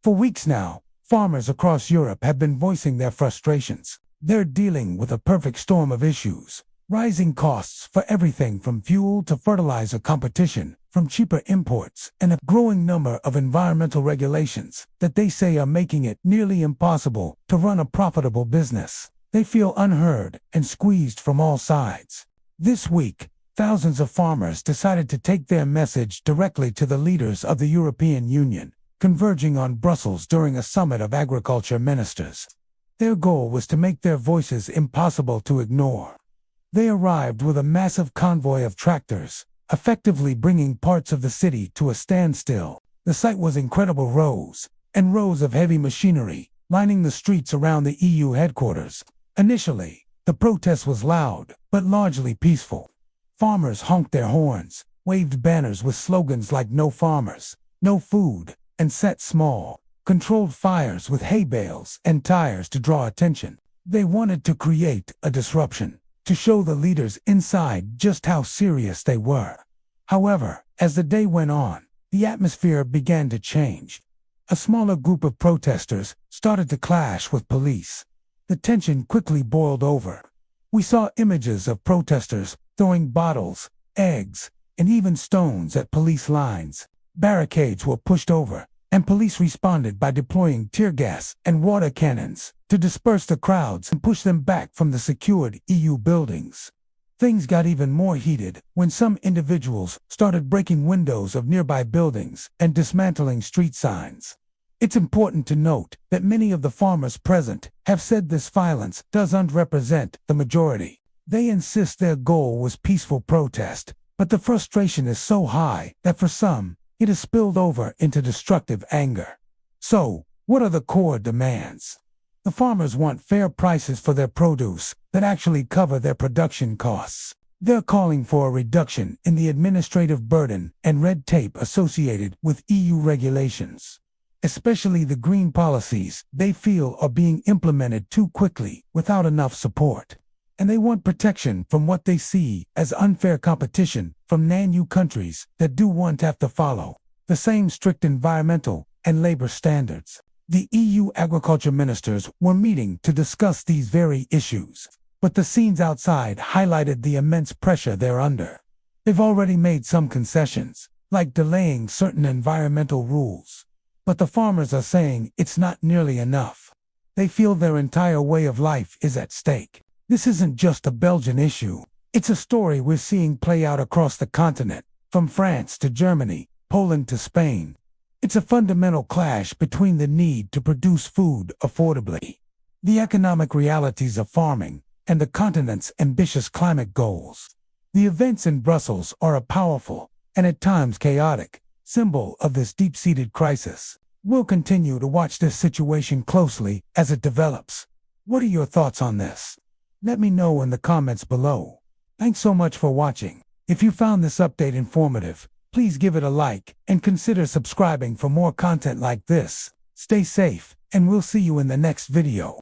For weeks now, farmers across Europe have been voicing their frustrations. They're dealing with a perfect storm of issues. Rising costs for everything from fuel to fertilizer, competition from cheaper imports, and a growing number of environmental regulations that they say are making it nearly impossible to run a profitable business. They feel unheard and squeezed from all sides. This week, thousands of farmers decided to take their message directly to the leaders of the European Union, converging on Brussels during a summit of agriculture ministers. Their goal was to make their voices impossible to ignore. They arrived with a massive convoy of tractors, effectively bringing parts of the city to a standstill. The sight was incredible: rows and rows of heavy machinery lining the streets around the EU headquarters. Initially, the protest was loud, but largely peaceful. Farmers honked their horns, waved banners with slogans like "No farmers, no food," and set small, controlled fires with hay bales and tires to draw attention. They wanted to create a disruption, to show the leaders inside just how serious they were. However, as the day went on, the atmosphere began to change. A smaller group of protesters started to clash with police. The tension quickly boiled over. We saw images of protesters throwing bottles, eggs, and even stones at police lines. Barricades were pushed over, and police responded by deploying tear gas and water cannons to disperse the crowds and push them back from the secured EU buildings. Things got even more heated when some individuals started breaking windows of nearby buildings and dismantling street signs. It's important to note that many of the farmers present have said this violence doesn't represent the majority. They insist their goal was peaceful protest, but the frustration is so high that for some, it has spilled over into destructive anger. So, what are the core demands? The farmers want fair prices for their produce that actually cover their production costs. They're calling for a reduction in the administrative burden and red tape associated with EU regulations, especially the green policies they feel are being implemented too quickly without enough support. And they want protection from what they see as unfair competition from non-EU countries that won't have to follow the same strict environmental and labor standards. The EU agriculture ministers were meeting to discuss these very issues, but the scenes outside highlighted the immense pressure they're under. They've already made some concessions, like delaying certain environmental rules, but the farmers are saying it's not nearly enough. They feel their entire way of life is at stake. This isn't just a Belgian issue. It's a story we're seeing play out across the continent, from France to Germany, Poland to Spain. It's a fundamental clash between the need to produce food affordably, the economic realities of farming, and the continent's ambitious climate goals. The events in Brussels are a powerful, and at times chaotic, symbol of this deep-seated crisis. We'll continue to watch this situation closely as it develops. What are your thoughts on this? Let me know in the comments below. Thanks so much for watching. If you found this update informative, please give it a like and consider subscribing for more content like this. Stay safe, and we'll see you in the next video.